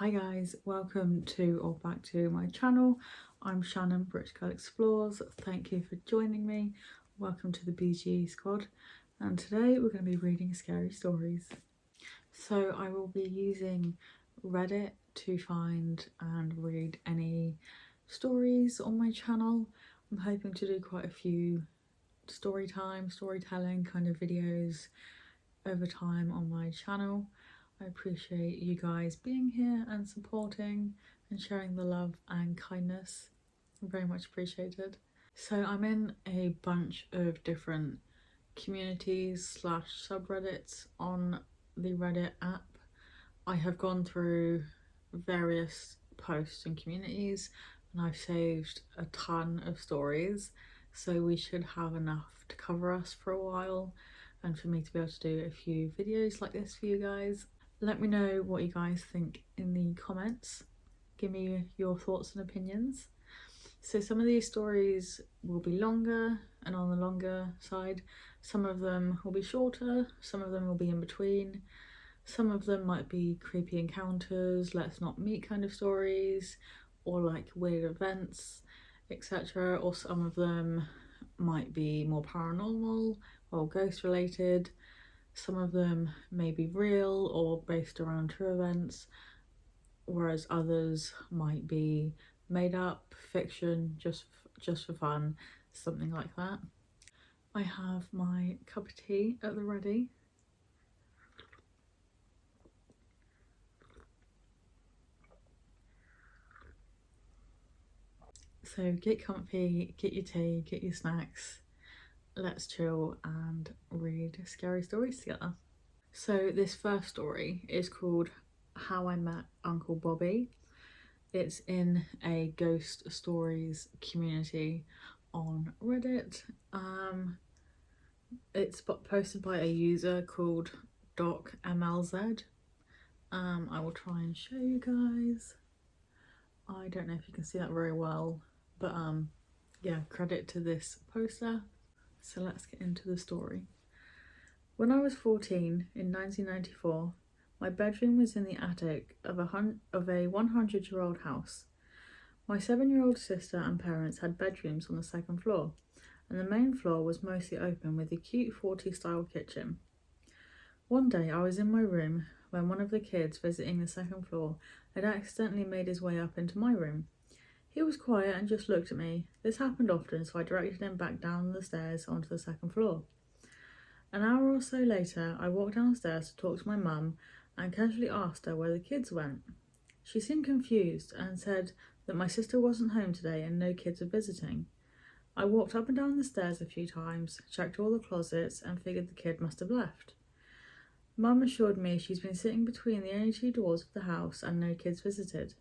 Hi guys, welcome to or back to my channel. I'm Shannon, British Girl Explores. Thank you for joining me. Welcome to the BG squad. And today we're going to be reading scary stories. So I will be using Reddit to find and read any stories on my channel. I'm hoping to do quite a few storytelling kind of videos over time on my channel. I appreciate you guys being here and supporting and sharing the love and kindness. Very much appreciated. So I'm in a bunch of different communities / subreddits on the Reddit app. I have gone through various posts and communities and I've saved a ton of stories, so we should have enough to cover us for a while and for me to be able to do a few videos like this for you guys. Let me know what you guys think in the comments. Give me your thoughts and opinions. So some of these stories will be longer and on the longer side. Some of them will be shorter, some of them will be in between. Some of them might be creepy encounters, let's not meet kind of stories, or like weird events, etc. Or some of them might be more paranormal or ghost related. Some of them may be real or based around true events, whereas others might be made up, fiction, just for fun, something like that. I have my cup of tea at the ready. So get comfy, get your tea, get your snacks. Let's chill and read scary stories together. So this first story is called How I Met Uncle Bobby. It's in a ghost stories community on Reddit. It's posted by a user called DocMLZ. I will try and show you guys. I don't know if you can see that very well, but yeah, credit to this poster. So let's get into the story. When I was 14 in 1994, my bedroom was in the attic of a 100-year-old house. My 7-year-old sister and parents had bedrooms on the second floor, and the main floor was mostly open with a cute 40s style kitchen. One day I was in my room when one of the kids visiting the second floor had accidentally made his way up into my room. He was quiet and just looked at me. This happened often, so I directed him back down the stairs onto the second floor. An hour or so later, I walked downstairs to talk to my mum and casually asked her where the kids went. She seemed confused and said that my sister wasn't home today and no kids were visiting. I walked up and down the stairs a few times, checked all the closets and figured the kid must have left. Mum assured me she's been sitting between the only two doors of the house and no kids visited.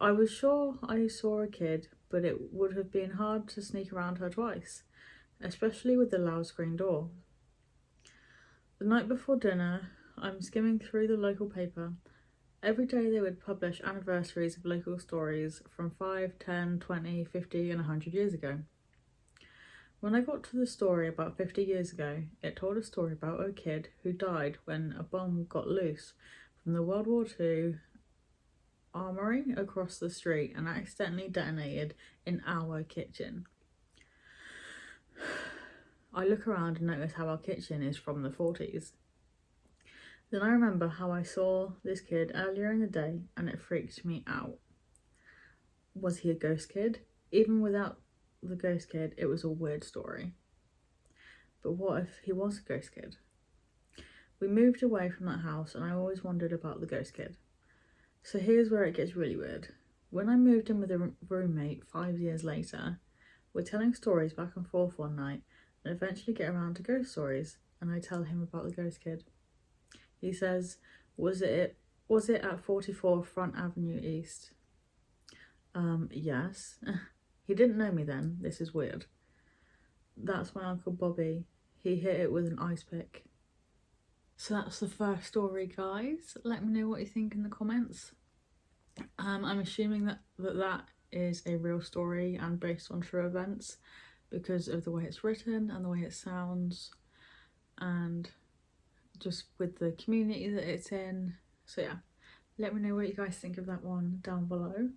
I was sure I saw a kid, but it would have been hard to sneak around her twice, especially with the loud screen door. The night before dinner, I'm skimming through the local paper. Every day they would publish anniversaries of local stories from 5, 10, 20, 50 and 100 years ago. When I got to the story about 50 years ago, it told a story about a kid who died when a bomb got loose from the World War II armoury across the street and accidentally detonated in our kitchen. I look around and notice how our kitchen is from the 40s. Then I remember how I saw this kid earlier in the day and it freaked me out. Was he a ghost kid? Even without the ghost kid, it was a weird story. But what if he was a ghost kid? We moved away from that house and I always wondered about the ghost kid. So here's where it gets really weird. When I moved in with a roommate 5 years later, we're telling stories back and forth one night and eventually get around to ghost stories, and I tell him about the ghost kid. He says, was it at 44 Front Avenue East? Yes. He didn't know me then. This is weird. That's my Uncle Bobby. He hit it with an ice pick. So that's the first story, guys. Let me know what you think in the comments. I'm assuming that is a real story and based on true events because of the way it's written and the way it sounds and just with the community that it's in. So yeah, Let me know what you guys think of that one down below.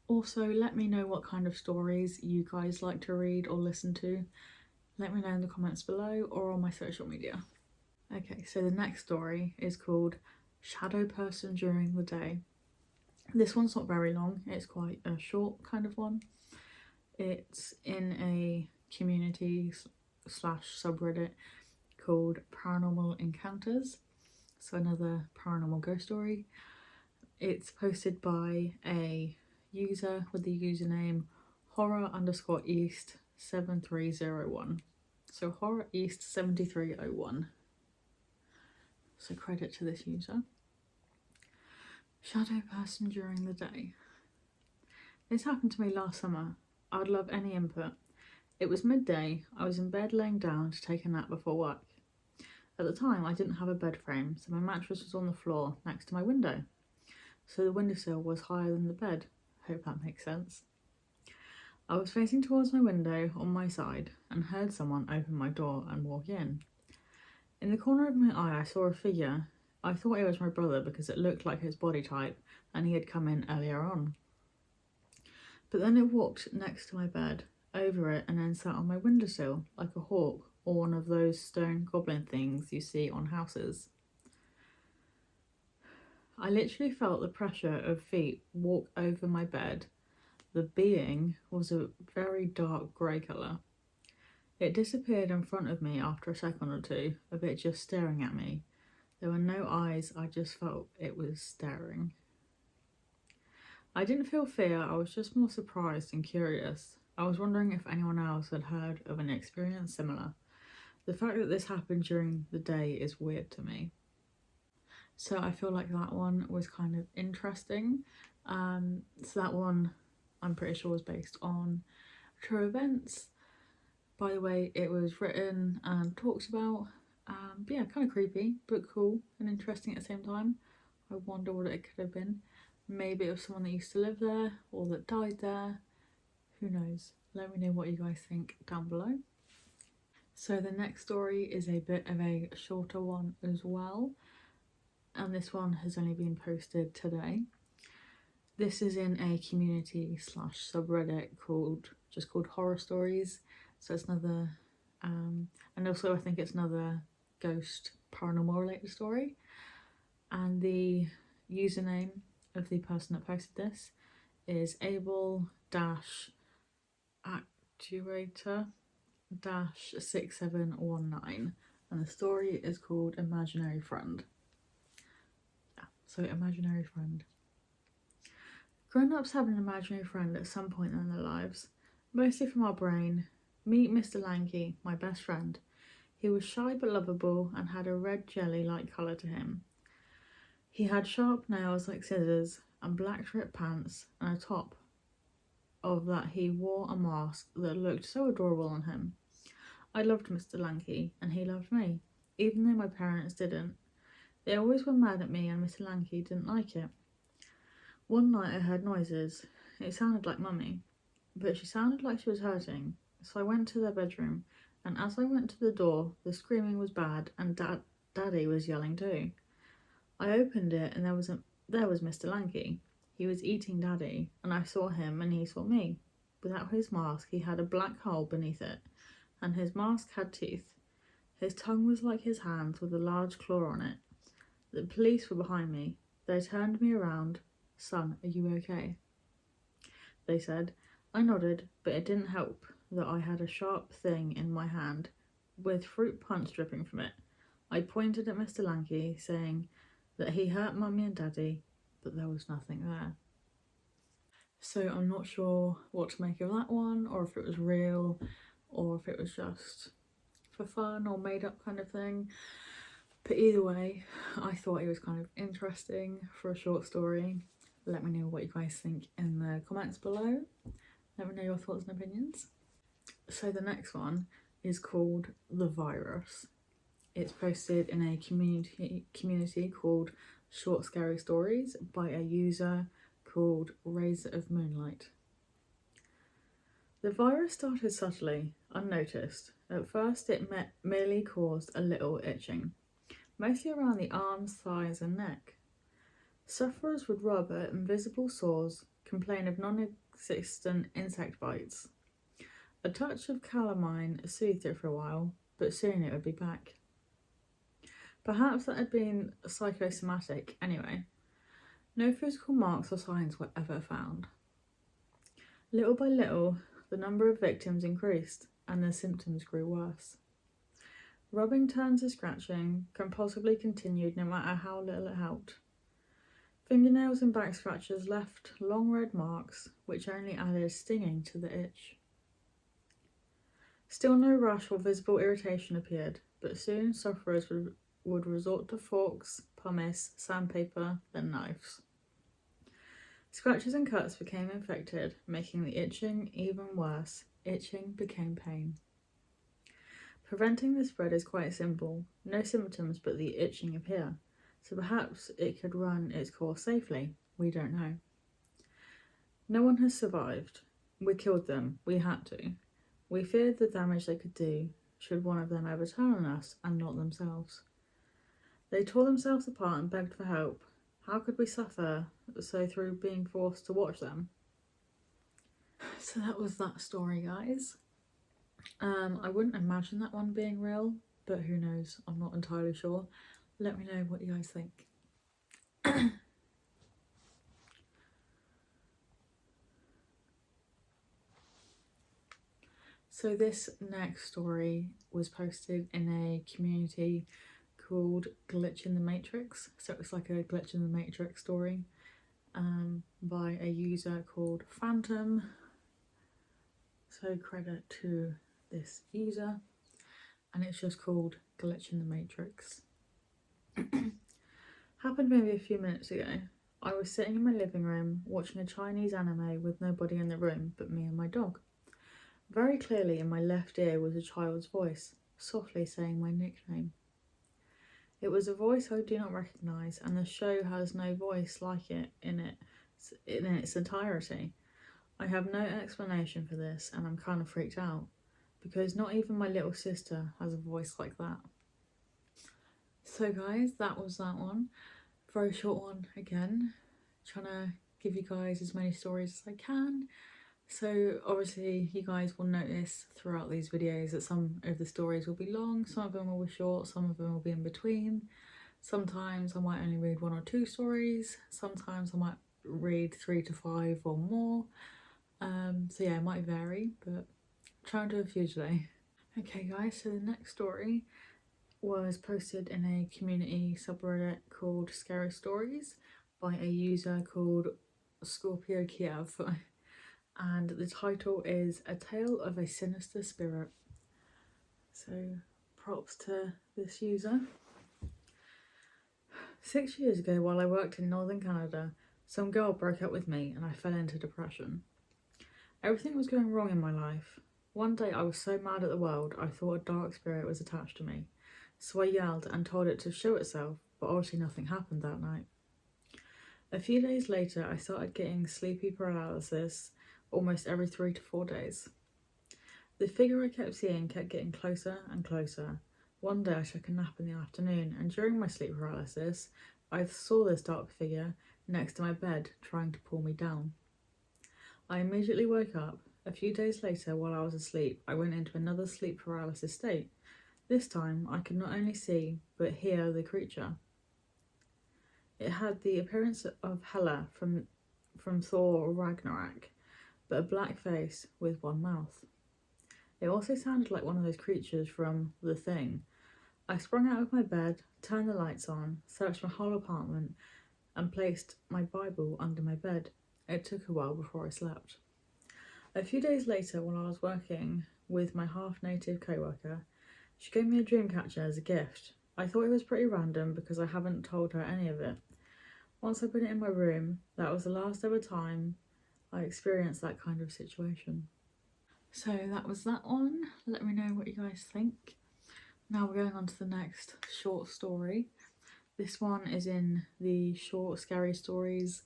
Also, let me know what kind of stories you guys like to read or listen to. Let me know in the comments below or on my social media. Okay, so the next story is called Shadow Person During the Day. This one's not very long, it's quite a short kind of one. It's in a community slash subreddit called Paranormal Encounters, so another paranormal ghost story. It's posted by a user with the username horror_east7301. So horror east 7301. So credit to this user. Shadow person during the day. This happened to me last summer. I'd love any input. It was midday. I was in bed laying down to take a nap before work. At the time, I didn't have a bed frame, so my mattress was on the floor next to my window. So the windowsill was higher than the bed. Hope that makes sense. I was facing towards my window on my side and heard someone open my door and walk in. In the corner of my eye, I saw a figure. I thought it was my brother because it looked like his body type and he had come in earlier on. But then it walked next to my bed, over it, and then sat on my windowsill like a hawk or one of those stone goblin things you see on houses. I literally felt the pressure of feet walk over my bed. The being was a very dark grey colour. It disappeared in front of me after a second or two of it just staring at me. There were no eyes, I just felt it was staring. I didn't feel fear, I was just more surprised and curious. I was wondering if anyone else had heard of an experience similar. The fact that this happened during the day is weird to me. So I feel like that one was kind of interesting. So that one I'm pretty sure was based on true events. By the way, it was written and talked about. But yeah, kind of creepy, but cool and interesting at the same time. I wonder what it could have been. Maybe it was someone that used to live there or that died there. Who knows? Let me know what you guys think down below. So the next story is a bit of a shorter one as well. And this one has only been posted today. This is in a community slash subreddit called horror stories. So it's another, and also I think it's another ghost paranormal related story. And the username of the person that posted this is able-actuator-6719, and the story is called Imaginary Friend. Yeah, so imaginary friend. Grown-ups have an imaginary friend at some point in their lives, mostly from our brain. Meet Mr. Lanky, my best friend. He was shy but lovable and had a red jelly-like colour to him. He had sharp nails like scissors and black ripped pants, and on top of that he wore a mask that looked so adorable on him. I loved Mr. Lanky and he loved me, even though my parents didn't. They always were mad at me and Mr. Lanky didn't like it. One night I heard noises. It sounded like Mummy, but she sounded like she was hurting, so I went to their bedroom, and as I went to the door, the screaming was bad and Daddy was yelling too. I opened it and there was Mr. Lanky. He was eating Daddy, and I saw him and he saw me. Without his mask, he had a black hole beneath it, and his mask had teeth. His tongue was like his hands with a large claw on it. The police were behind me. They turned me around. Son, are you okay? They said. I nodded, but it didn't help that I had a sharp thing in my hand with fruit punch dripping from it. I pointed at Mr. Lanky, saying that he hurt Mummy and Daddy, but there was nothing there. So I'm not sure what to make of that one, or if it was real, or if it was just for fun or made up kind of thing. But either way, I thought it was kind of interesting for a short story. Let me know what you guys think in the comments below. Let me know your thoughts and opinions. So the next one is called The Virus. It's posted in a community called Short Scary Stories by a user called Razor of Moonlight. The virus started subtly, unnoticed. At first it merely caused a little itching, mostly around the arms, thighs and neck. Sufferers would rub at invisible sores, complain of non-existent insect bites. A touch of calamine soothed it for a while, but soon it would be back. Perhaps that had been psychosomatic anyway. No physical marks or signs were ever found. Little by little, the number of victims increased and their symptoms grew worse. Rubbing turned to scratching, compulsively continued no matter how little it helped. Fingernails and back scratches left long red marks, which only added stinging to the itch. Still no rash or visible irritation appeared, but soon sufferers would resort to forks, pumice, sandpaper, then knives. Scratches and cuts became infected, making the itching even worse. Itching became pain. Preventing the spread is quite simple. No symptoms but the itching appear, so perhaps it could run its course safely. We don't know. No one has survived. We killed them. We had to. We feared the damage they could do should one of them ever turn on us and not themselves. They tore themselves apart and begged for help. How could we suffer so through being forced to watch them? So that was that story, guys. I wouldn't imagine that one being real, but who knows? I'm not entirely sure. Let me know what you guys think. So this next story was posted in a community called Glitch in the Matrix. So it's like a Glitch in the Matrix story by a user called Phantom. So credit to this user. And it's just called Glitch in the Matrix. Happened maybe a few minutes ago. I was sitting in my living room watching a Chinese anime with nobody in the room but me and my dog. Very clearly in my left ear was a child's voice, softly saying my nickname. It was a voice I do not recognise, and the show has no voice like it in its entirety. I have no explanation for this, and I'm kind of freaked out, because not even my little sister has a voice like that. So guys, that was that one. Very short one again. Trying to give you guys as many stories as I can. So obviously you guys will notice throughout these videos that some of the stories will be long, some of them will be short, some of them will be in between. Sometimes I might only read 1 or 2 stories, sometimes I might read 3 to 5 or more. So yeah, it might vary, but I'm trying to do a few today. Okay guys, so the next story was posted in a community subreddit called Scary Stories by a user called Scorpio Kiev. And the title is A Tale of a Sinister Spirit. So props to this user. 6 years ago, while I worked in northern Canada, some girl broke up with me and I fell into depression. Everything was going wrong in my life. One day I was so mad at the world I thought a dark spirit was attached to me. So I yelled and told it to show itself, but obviously nothing happened that night. A few days later I started getting sleepy paralysis almost every 3 to 4 days. The figure I kept seeing kept getting closer and closer. One day I took a nap in the afternoon, and during my sleep paralysis, I saw this dark figure next to my bed trying to pull me down. I immediately woke up. A few days later, while I was asleep, I went into another sleep paralysis state. This time, I could not only see, but hear the creature. It had the appearance of Hela from Thor Ragnarok, but a black face with one mouth. It also sounded like one of those creatures from The Thing. I sprung out of my bed, turned the lights on, searched my whole apartment, and placed my Bible under my bed. It took a while before I slept. A few days later, while I was working with my half-native co-worker, she gave me a dream catcher as a gift. I thought it was pretty random because I haven't told her any of it. Once I put it in my room, that was the last ever time I experienced that kind of situation. So that was that one. Let me know what you guys think. Now we're going on to the next short story. This one is in the Short Scary Stories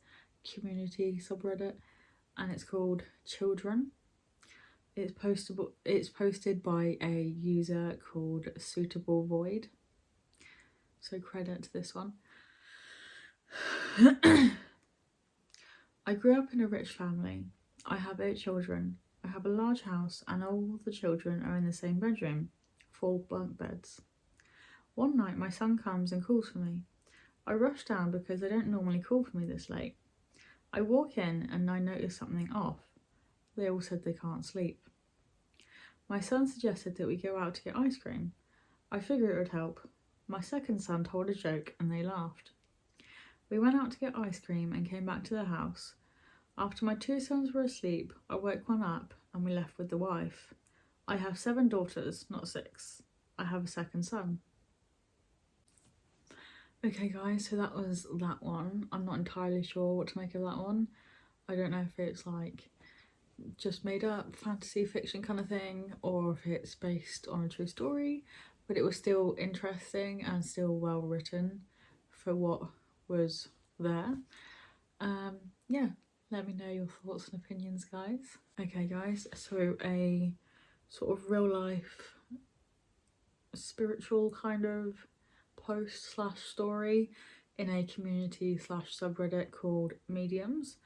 community subreddit, and it's called Children. It's posted by a user called Suitable Void. So credit to this one. I grew up in a rich family. I have 8 children. I have a large house and all the children are in the same bedroom, 4 bunk beds. One night my son comes and calls for me. I rush down because they don't normally call for me this late. I walk in and I notice something off. They all said they can't sleep. My son suggested that we go out to get ice cream. I figured it would help. My second son told a joke and they laughed. We went out to get ice cream and came back to the house. After my 2 sons were asleep, I woke one up and we left with the wife. I have 7 daughters, not 6. I have a second son. Okay guys, so that was that one. I'm not entirely sure what to make of that one. I don't know if it's like just made up fantasy fiction kind of thing or if it's based on a true story, but it was still interesting and still well written for what was there. Yeah, let me know your thoughts and opinions, guys. Okay guys, so a sort of real life spiritual kind of post slash story in a community slash subreddit called Mediums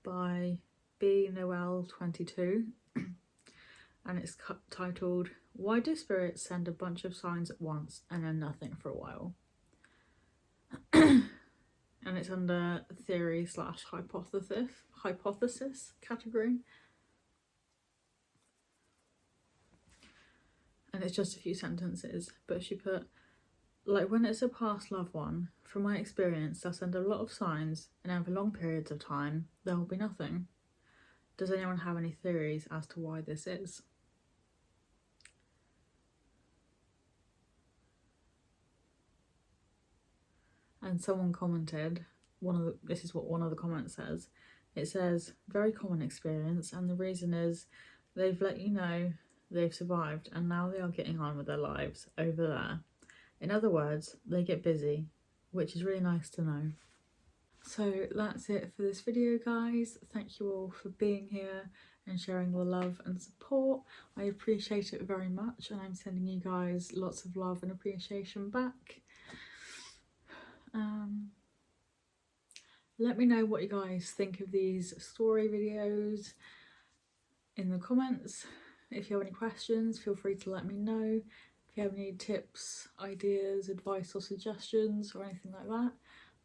by bnoel22 and it's titled "Why Do Spirits Send a Bunch of Signs at Once and Then Nothing for a While?" And it's under theory slash hypothesis category. And it's just a few sentences, but she put, like when it's a past loved one, from my experience, they'll send a lot of signs and over long periods of time, there will be nothing. Does anyone have any theories as to why this is? And someone commented, this is what one of the comments says. It says, very common experience, and the reason is they've let you know they've survived and now they are getting on with their lives over there. In other words, they get busy, which is really nice to know. So that's it for this video, guys. Thank you all for being here and sharing the love and support. I appreciate it very much, and I'm sending you guys lots of love and appreciation back. Let me know what you guys think of these story videos in the comments. If you have any questions, feel free to let me know. If you have any tips, ideas, advice or suggestions or anything like that,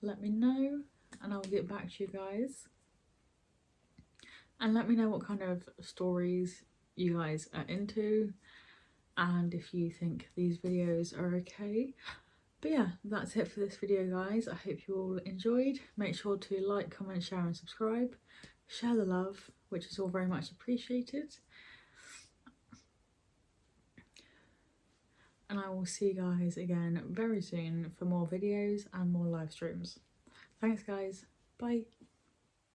let me know and I'll get back to you guys. And let me know what kind of stories you guys are into and if you think these videos are okay. But yeah, that's it for this video, guys. I hope you all enjoyed. Make sure to like, comment, share and subscribe. Share the love, which is all very much appreciated. And I will see you guys again very soon for more videos and more live streams. Thanks guys, bye.